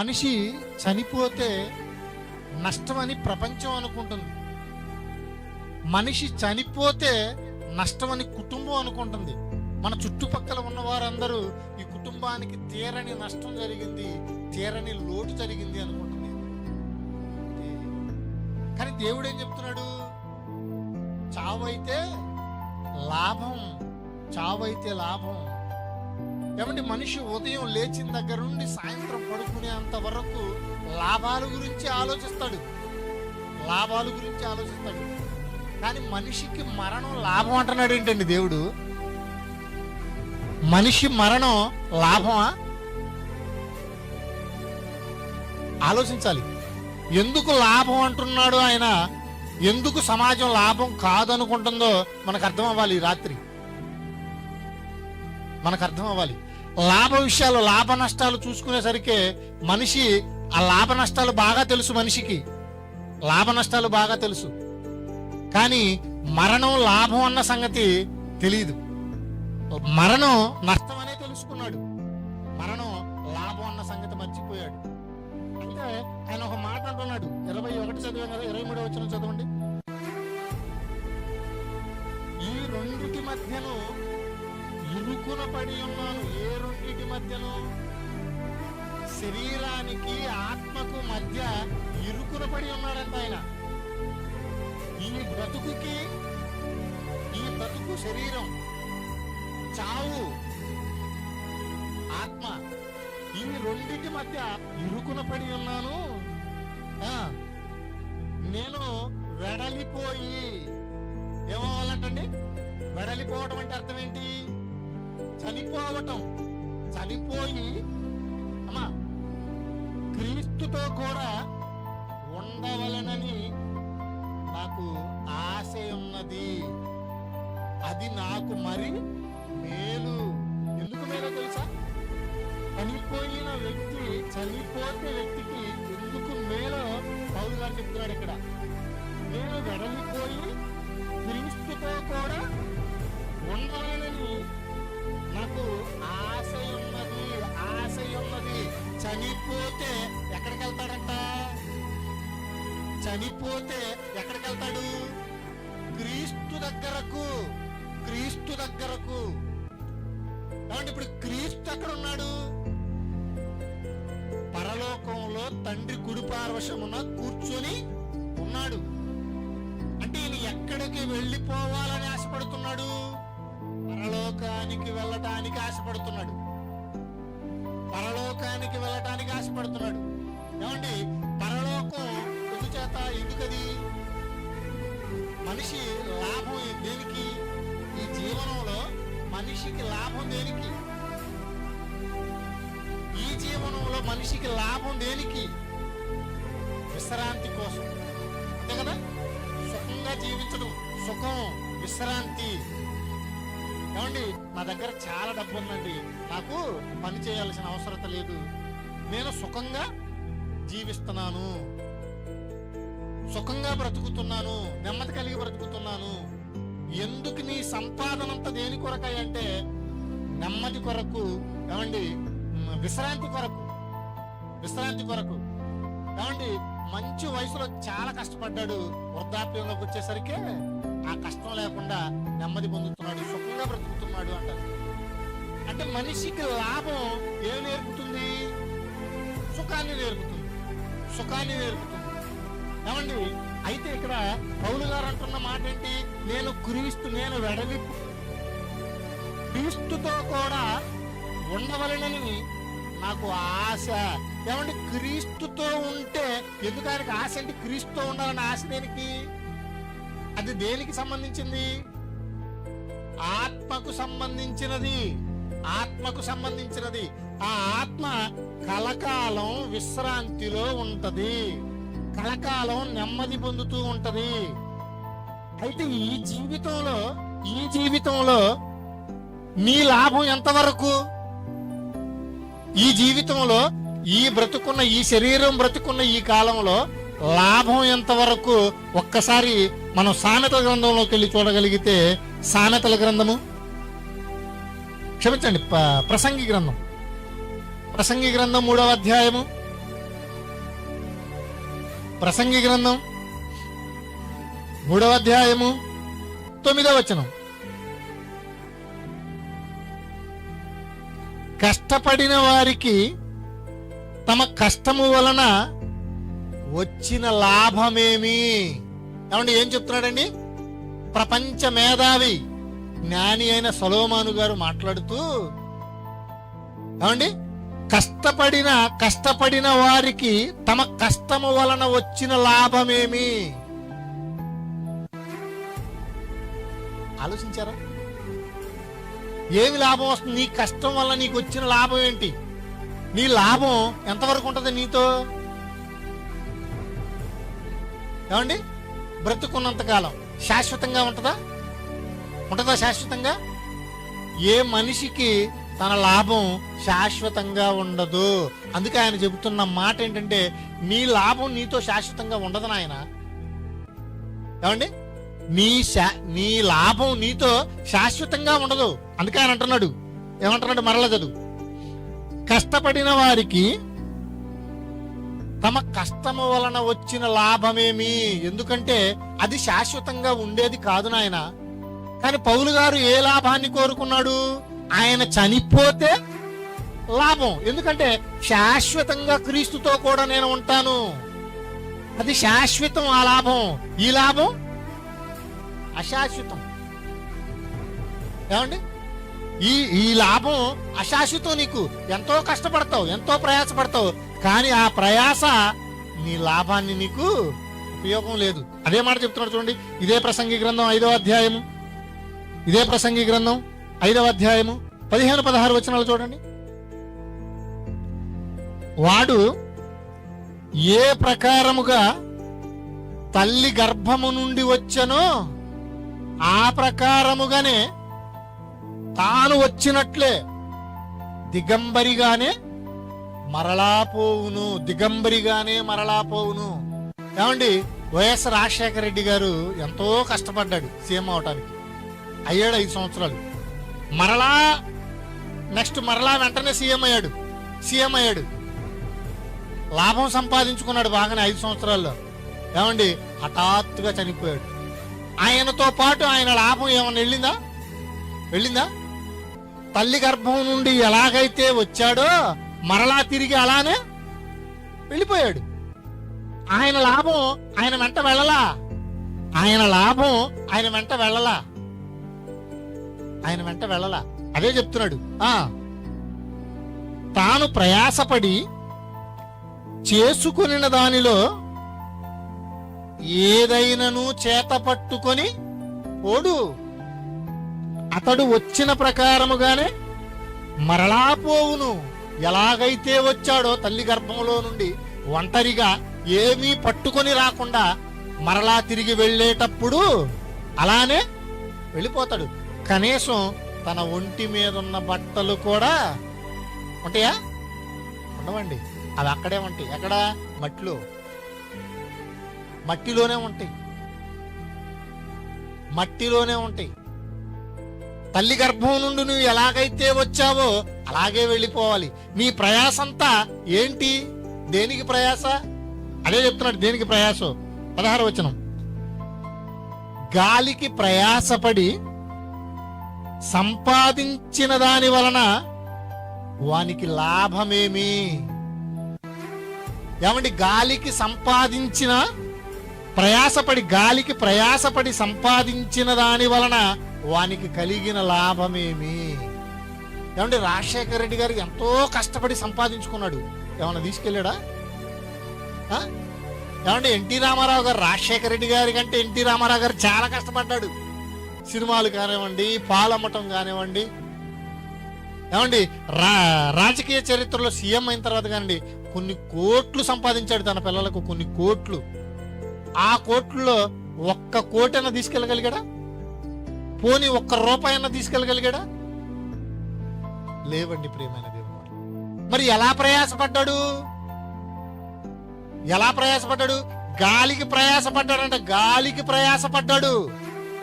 మనిషి చనిపోతే నష్టమని ప్రపంచం అనుకుంటుంది. మనిషి చనిపోతే నష్టమని కుటుంబం అనుకుంటుంది. మన చుట్టుపక్కల ఉన్న వారందరూ ఈ కుటుంబానికి తీరని నష్టం జరిగింది, తీరని లోటు జరిగింది అనుకుంటుంది. కానీ దేవుడు ఏం చెప్తున్నాడు? చావైతే లాభం, చావైతే లాభం. ఏమంటే మనిషి ఉదయం లేచిన దగ్గర నుండి సాయంత్రం పడుకునేంత వరకు లాభాల గురించి ఆలోచిస్తాడు, లాభాల గురించి ఆలోచిస్తాడు. కానీ మనిషికి మరణం లాభం అంటున్నాడు ఏంటండి దేవుడు? మనిషి మరణం లాభమా? ఆలోచించాలి. ఎందుకు లాభం అంటున్నాడు ఆయన? ఎందుకు సమాజం లాభం కాదనుకుంటుందో మనకు అర్థం అవ్వాలి. రాత్రి మనకు అర్థం అవ్వాలి. లాభ విషయాలు, లాభ నష్టాలు చూసుకునేసరికి మనిషి ఆ లాభ నష్టాలు బాగా తెలుసు. మనిషికి లాభ నష్టాలు బాగా తెలుసు, కానీ మరణం లాభం అన్న సంగతి తెలియదు. మరణం నష్టం అనే తెలుసుకున్నాడు, మరణం లాభం అన్న సంగతి మర్చిపోయాడు. అంటే ఆయన ఒక మాట అంటున్నాడు. 21 చదివాం కదా, 23వ వచనం చదవండి. ఈ రెండిటి మధ్యను ఇరుకున పడి ఉన్నాను. ఏ రెండిటి మధ్యను? శరీరానికి ఆత్మకు మధ్య ఇరుకున పడి ఉన్నాడంట ఆయన. ఈ బ్రతుకుకి, ఈ బ్రతుకు శరీరం, చావు ఆత్మ, ఈ రెండిటి మధ్య ఇరుకున పడి ఉన్నాను. నేను వెడలిపోయి, ఏమవ్వాలంటండి? వెడలిపోవడం అంటే అర్థం ఏంటి? చనిపోవటం. చనిపోయి అమ్మా క్రీస్తుతో కూడా ఉండవలనని నాకు ఆశ ఉన్నది. అది నాకు మరి మేలు. ఎందుకు మేలో తెలుసా? చనిపోయిన వ్యక్తి, చనిపోతే వ్యక్తికి ఎందుకు మేలో పౌలు గారు చెప్తున్నాడు ఇక్కడ. నేను వెడలిపోయి క్రీస్తుతో కూడా ఉండవలనని నాకు ఆశ ఉన్నది, ఆశ ఉన్నది. చనిపోతే ఎక్కడికి వెళ్తాడంట? చనిపోతే ఎక్కడికి వెళ్తాడు? క్రీస్తు దగ్గరకు, క్రీస్తు దగ్గరకు. కాబట్టి ఇప్పుడు క్రీస్తు ఎక్కడ ఉన్నాడు? పరలోకంలో తండ్రి కుడి పార్శ్వమున కూర్చొని ఉన్నాడు. అంటే ఈయన ఎక్కడికి వెళ్ళిపోవాలని ఆశపడుతున్నాడు? పరలోకానికి వెళ్ళటానికి ఆశపడుతున్నాడు, పరలోకానికి వెళ్ళటానికి ఆశపడుతున్నాడు. ఏమండి, పరలోకం ఎందుచేత? ఎందుకది? మనిషి లాభం దేనికి? ఈ జీవనంలో మనిషికి లాభం దేనికి? ఈ జీవనంలో మనిషికి లాభం దేనికి? విశ్రాంతి కోసం, అంతే కదా? సుఖంగా జీవించడం, సుఖం, విశ్రాంతి. ఏమండి, నా దగ్గర చాలా డబ్బు ఉందండి, నాకు పని చేయాల్సిన అవసరత లేదు, నేను సుఖంగా జీవిస్తున్నాను, సుఖంగా బ్రతుకుతున్నాను, నెమ్మది కలిగి బ్రతుకుతున్నాను. ఎందుకు నీ సంపాదనంతా దేని కొరకాయ అంటే నెమ్మది కొరకు. ఏమండి, విశ్రాంతి కొరకు, విశ్రాంతి కొరకు. ఏమండి, మంచి వయసులో చాలా కష్టపడ్డాడు, వృద్ధాప్యంలోకి వచ్చేసరికి ఆ కష్టం లేకుండా నెమ్మది పొందుతున్నాడు, సుఖంగా బ్రతుకుతున్నాడు అంటారు. అంటే మనిషికి లాభం ఏం నేర్పుతుంది? సుఖాన్ని నేర్పుతుంది, సుఖాన్ని నేర్పుతుంది. ఏమండి, అయితే ఇక్కడ పౌలు గారు అంటున్న మాట ఏంటి? నేను క్రీస్తు, నేను వెడలి క్రీస్తుతో కూడా ఉండవలనని నాకు ఆశ. ఏమంటే క్రీస్తుతో ఉంటే ఎందుకు ఆయనకి ఆశ? అంటే క్రీస్తుతో ఉండాలని ఆశ దేనికి? అది దేనికి సంబంధించింది? ఆత్మకు సంబంధించినది, ఆత్మకు సంబంధించినది. ఆ ఆత్మ కలకాలం విశ్రాంతిలో ఉంటది, కలకాలం నెమ్మది పొందుతూ ఉంటది. అయితే ఈ జీవితంలో నీ లాభం ఎంతవరకు? ఈ జీవితంలో, ఈ బ్రతుకున్న, ఈ శరీరం బ్రతుకున్న ఈ కాలంలో లాభం ఎంతవరకు? ఒక్కసారి మనం సామెతల గ్రంథంలోకి వెళ్ళి చూడగలిగితే, సామెతల గ్రంథము, క్షమించండి, ప్రసంగి గ్రంథం 3వ అధ్యాయము ప్రసంగి గ్రంథం 3వ అధ్యాయము 9వ వచనం. కష్టపడిన వారికి తమ కష్టము వలన వచ్చిన లాభమేమి? ఏమండి ఏం చెప్తున్నాడండి? ప్రపంచ మేధావి జ్ఞాని అయిన సొలొమోను గారు మాట్లాడుతూ, ఏమండి కష్టపడిన వారికి తమ కష్టము వలన వచ్చిన లాభమేమి? ఆలోచించారా? ఏమి లాభం వస్తుంది? నీ కష్టం వల్ల నీకు వచ్చిన లాభం ఏంటి? నీ లాభం ఎంతవరకు ఉంటుంది నీతో? ఏమండి బ్రతుకున్నంతకాలం శాశ్వతంగా ఉంటుందా? శాశ్వతంగా? ఏ మనిషికి తన లాభం శాశ్వతంగా ఉండదు. అందుకే ఆయన చెబుతున్న మాట ఏంటంటే, నీ లాభం నీతో శాశ్వతంగా ఉండదు నాయన. ఏమండి నీ లాభం నీతో శాశ్వతంగా ఉండదు. అందుకే ఆయన అంటున్నాడు, ఏమంటున్నాడు? మరల చదువు. కష్టపడిన వారికి తమ కష్టము వలన వచ్చిన లాభమేమి? ఎందుకంటే అది శాశ్వతంగా ఉండేది కాదు నాయన. కానీ పౌలు గారు ఏ లాభాన్ని కోరుకున్నాడు? ఆయన చనిపోతే లాభం. ఎందుకంటే శాశ్వతంగా క్రీస్తుతో కూడా నేను ఉంటాను. అది శాశ్వతం ఆ లాభం. ఈ లాభం అశాశ్వతం. ఏమండి ఈ లాభం అశాశ్వతం. నీకు ఎంతో కష్టపడతావు, ఎంతో ప్రయాసపడతావు, కానీ ఆ ప్రయాస నీ లాభాన్ని నీకు ఉపయోగం లేదు. అదే మాట చెప్తున్నాడు చూడండి. ఇదే ప్రసంగి గ్రంథం 5వ అధ్యాయము 15-16 వచనాలు చూడండి. వాడు ఏ ప్రకారముగా తల్లి గర్భము నుండి వచ్చనో ఆ ప్రకారముగానే తాను వచ్చినట్లే దిగంబరిగానే మరలా పోవును. ఏమండి వైఎస్ రాజశేఖర రెడ్డి గారు ఎంతో కష్టపడ్డాడు సీఎం అవటానికి. అయ్యాడు 5 సంవత్సరాలు. మరలా వెంటనే సీఎం అయ్యాడు. లాభం సంపాదించుకున్నాడు బాగానే 5 సంవత్సరాల్లో. ఏమండి హఠాత్తుగా చనిపోయాడు. ఆయనతో పాటు ఆయన లాభం ఏమన్నా వెళ్ళిందా? తల్లి గర్భం నుండి ఎలాగైతే వచ్చాడో మరలా తిరిగి అలానే వెళ్ళిపోయాడు. ఆయన లాభం ఆయన వెంట వెళ్ళలా. అదే చెప్తున్నాడు. తాను ప్రయాసపడి చేసుకుని దానిలో ఏదైనను చేత పట్టుకొని పోడు. అతడు వచ్చిన ప్రకారముగానే మరలా పోవును. ఎలాగైతే వచ్చాడో తల్లి గర్భంలో నుండి ఒంటరిగా ఏమీ పట్టుకొని రాకుండా మరలా తిరిగి వెళ్ళేటప్పుడు అలానే వెళ్ళిపోతాడు. కనీసం తన ఒంటి మీద ఉన్న బట్టలు కూడా ఉంటాయా? ఉండవండి. అవి అక్కడే ఉంటాయి. ఎక్కడ? మట్టిలోనే ఉంటాయి. తల్లి గర్భం నుండి నువ్వు ఎలాగైతే వచ్చావో అలాగే వెళ్ళిపోవాలి. నీ ప్రయాసంతా ఏంటి? దేనికి ప్రయాస? అదే చెప్తున్నాడు. దేనికి ప్రయాసో? 16వ వచనం. గాలికి ప్రయాసపడి సంపాదించిన దాని వలన వానికి లాభమేమి? ఏమండి గాలికి ప్రయాసపడి సంపాదించిన దాని వలన వానికి కలిగిన లాభమేమి? ఏమంటే రాజశేఖర రెడ్డి గారు ఎంతో కష్టపడి సంపాదించుకున్నాడు. ఏమన్నా తీసుకెళ్ళాడా? ఏమంటే ఎన్టీ రామారావు గారు రాజశేఖర రెడ్డి గారి కంటే ఎన్టీ రామారావు గారు చాలా కష్టపడ్డాడు. సినిమాలు కానివ్వండి, పాలమ్మటం కానివ్వండి. ఏమండి రాజకీయ చరిత్రలో సీఎం అయిన తర్వాత కానివ్వండి కొన్ని కోట్లు సంపాదించాడు తన పిల్లలకు. కొన్ని కోట్లు. ఆ కోట్లలో 1 కోటైనా తీసుకెళ్ళగలిగాడా? పోనీ 1 రూపాయన్నా తీసుకెళ్ళగలిగాడా? లేవండి ప్రియమైన దేవుడు. మరి ఎలా ప్రయాసపడ్డాడు? గాలికి ప్రయాసపడ్డాడు.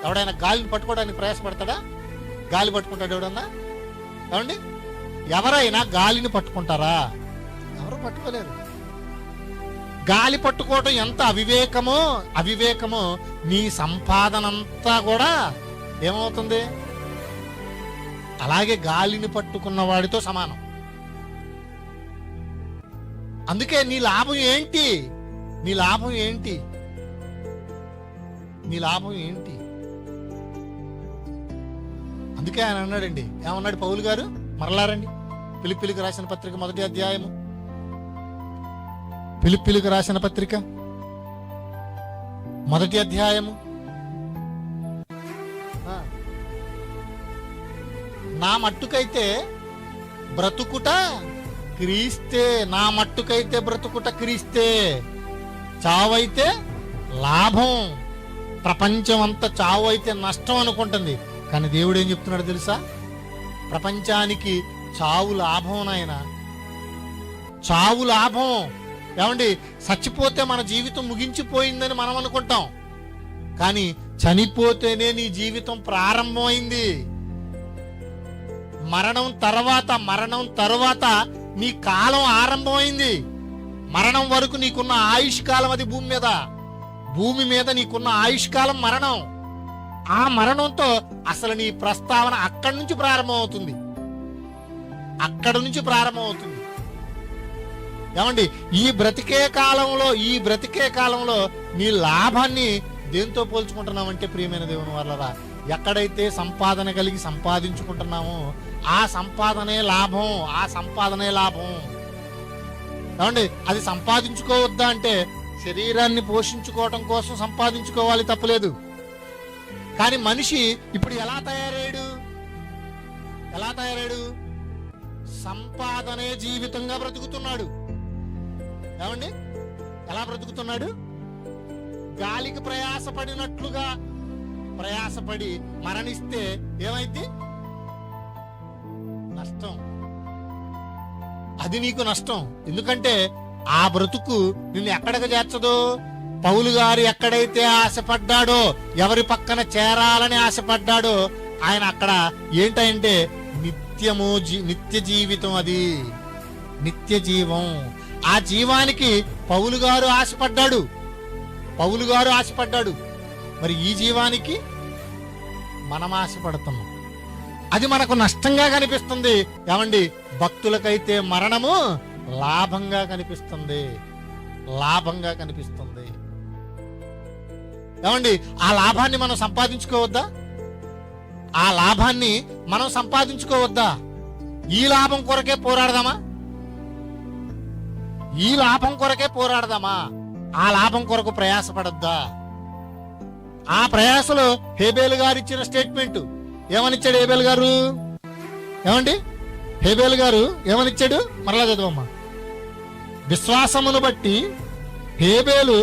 ఎవడైనా గాలిని పట్టుకోవడానికి ప్రయాసపడతాడా? గాలి పట్టుకుంటాడు ఎవడన్నా? ఏమండి ఎవరైనా గాలిని పట్టుకుంటారా? ఎవరు పట్టుకోలేరు. గాలి పట్టుకోవటం ఎంత అవివేకమో నీ సంపాదనంతా కూడా ఏమవుతుంది? అలాగే గాలిని పట్టుకున్న వాడితో సమానం. అందుకే నీ లాభం ఏంటి? నీ లాభం ఏంటి? నీ లాభం ఏంటి? అందుకే ఆయన అన్నాడండి, ఏమన్నాడు పౌలు గారు? మరలారండి ఫిలిప్పీలకు రాసిన పత్రిక 1వ అధ్యాయము. ఫిలిప్పీలకు రాసిన పత్రిక 1వ అధ్యాయము. నా మట్టుకైతే బ్రతుకుట క్రీస్తే, నా మట్టుకైతే బ్రతుకుట క్రీస్తే, చావైతే లాభం. ప్రపంచం అంతా చావు అయితే నష్టం అనుకుంటుంది, కానీ దేవుడు ఏం చెప్తున్నాడు తెలుసా? ప్రపంచానికి చావు లాభం నాయన, చావు లాభం. ఏమండి, చచ్చిపోతే మన జీవితం ముగించిపోయిందని మనం అనుకుంటాం, కానీ చనిపోతేనే నీ జీవితం ప్రారంభమైంది. మరణం తర్వాత నీ కాలం ఆరంభమైంది. మరణం వరకు నీకున్న ఆయుష్ కాలం అది భూమి మీద నీకున్న ఆయుష్ కాలం మరణం. ఆ మరణంతో అసలు నీ ప్రస్తావన అక్కడి నుంచి ప్రారంభమవుతుంది. ఏమండి, ఈ బ్రతికే కాలంలో నీ లాభాన్ని దేంతో పోల్చుకుంటున్నామంటే ప్రియమైన దేవుని వాళ్ళరా, ఎక్కడైతే సంపాదన కలిగి సంపాదించుకుంటున్నామో ఆ సంపాదనే లాభం. ఏమండి, అది సంపాదించుకోవద్దా అంటే శరీరాన్ని పోషించుకోవటం కోసం సంపాదించుకోవాలి, తప్పలేదు. కానీ మనిషి ఇప్పుడు ఎలా తయారాడు? సంపాదనే జీవితంగా బ్రతుకుతున్నాడు. ఏమండి, ఎలా బ్రతుకుతున్నాడు? గాలికి ప్రయాసపడి మరణిస్తే ఏమైంది? నష్టం. అది నీకు నష్టం. ఎందుకంటే ఆ బ్రతుకు నిన్ను ఎక్కడికి చేర్చదు? పౌలు గారు ఎక్కడైతే ఆశపడ్డాడో, ఎవరి పక్కన చేరాలని ఆశపడ్డాడో, ఆయన అక్కడ ఏంటంటే నిత్య జీవితం, అది నిత్య జీవం. ఆ జీవానికి పౌలు గారు ఆశపడ్డాడు. మరి ఈ జీవానికి మనం ఆశపడుతున్నాం. అది మనకు నష్టంగా కనిపిస్తుంది. ఏమండి, భక్తులకైతే మరణము లాభంగా కనిపిస్తుంది. ఏమండి, ఆ లాభాన్ని మనం సంపాదించుకోవద్దా? ఈ లాభం కొరకే పోరాడదామా? ఆ లాభం కొరకు ప్రయాసపడద్దా? ఆ ప్రయాసలో హేబేలు గారు ఇచ్చిన స్టేట్మెంట్ ఏమనిచ్చాడు? హేబేలు గారు ఏమనిచ్చాడు? మరలా చదవమ్మా. విశ్వాసమును బట్టి హేబేలు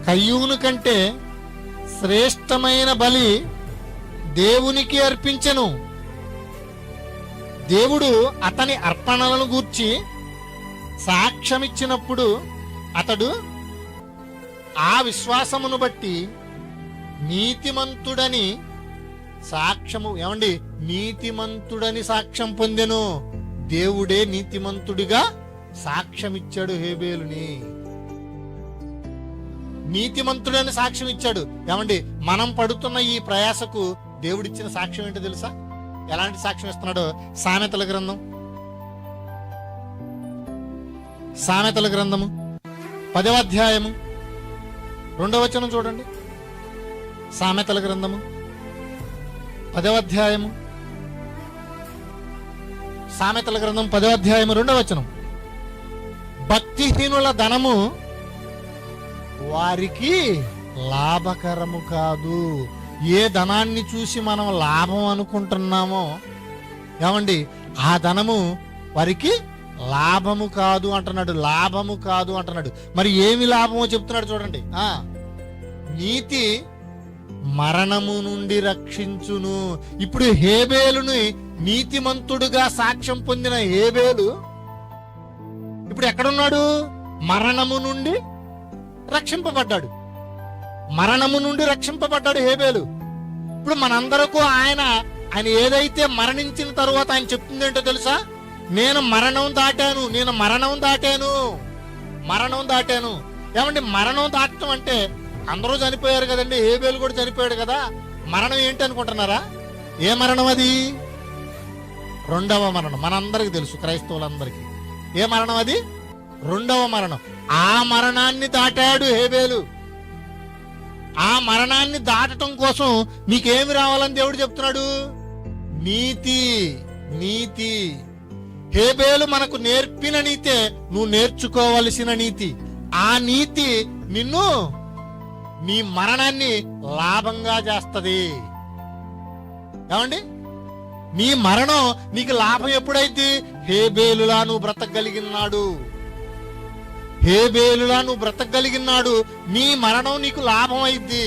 కయ్యూను కంటే శ్రేష్టమైన బలి దేవునికి అర్పించెను. దేవుడు అతని అర్పణలను గూర్చి సాక్ష్యమిచ్చినప్పుడు అతడు ఆ విశ్వాసమును బట్టి నీతిమంతుడని సాక్ష్యము. ఏమండి, నీతిమంతుడని సాక్ష్యం పొందెను. దేవుడే నీతిమంతుడిగా సాక్ష్యమిచ్చాడు హేబేలుని. నీతిమంతుడని సాక్ష్యం ఇచ్చాడు. ఏమండి, మనం పడుతున్న ఈ ప్రయాసకు దేవుడిచ్చిన సాక్ష్యం ఏంటో తెలుసా? ఎలాంటి సాక్ష్యం ఇస్తున్నాడో? సామెతల గ్రంథము 10వ అధ్యాయము 2వ వచనం చూడండి. సామెతల గ్రంథము 10వ అధ్యాయము 2వ వచనం. భక్తిహీనుల ధనము వారికి లాభకరము కాదు. ఏ ధనాన్ని చూసి మనం లాభం అనుకుంటున్నామో, ఏమండి, ఆ ధనము వారికి లాభము కాదు అంటున్నాడు. మరి ఏమి లాభమో చెప్తున్నాడు చూడండి. నీతి మరణము నుండి రక్షించును. ఇప్పుడు హేబేలుని నీతిమంతుడుగా సాక్ష్యం పొందిన హేబేలు ఇప్పుడు ఎక్కడున్నాడు? మరణము నుండి రక్షింపబడ్డాడు. హేబేలు. ఇప్పుడు మనందరకు ఆయన ఏదైతే మరణించిన తరువాత ఆయన చెప్తుంది ఏంటో తెలుసా? నేను మరణం దాటాను. ఏమండి మరణం దాటడం అంటే అందరూ చనిపోయారు కదండి, హేబేలు కూడా చనిపోయాడు కదా. మరణం ఏంటి అనుకుంటున్నారా? ఏ మరణం అది? రెండవ మరణం. మనందరికి తెలుసు, క్రైస్తవులందరికీ. ఏ మరణం అది? రెండవ మరణం. ఆ మరణాన్ని దాటాడు హేబేలు. ఆ మరణాన్ని దాటడం కోసం నీకేమి రావాలని దేవుడు చెప్తున్నాడు? నీతి. నీతి. హేబేలు మనకు నేర్పిన నీతే నువ్వు నేర్చుకోవలసిన నీతి. ఆ నీతి నిన్ను నీ మరణాన్ని లాభంగా చేస్తది. ఏమండి, నీ మరణం నీకు లాభం ఎప్పుడైతే? హేబేలులా నువ్వు బ్రతకగలిగినాడు. హేబేలులా నువ్వు బ్రతకగలిగినాడు నీ మరణం నీకు లాభం అయింది.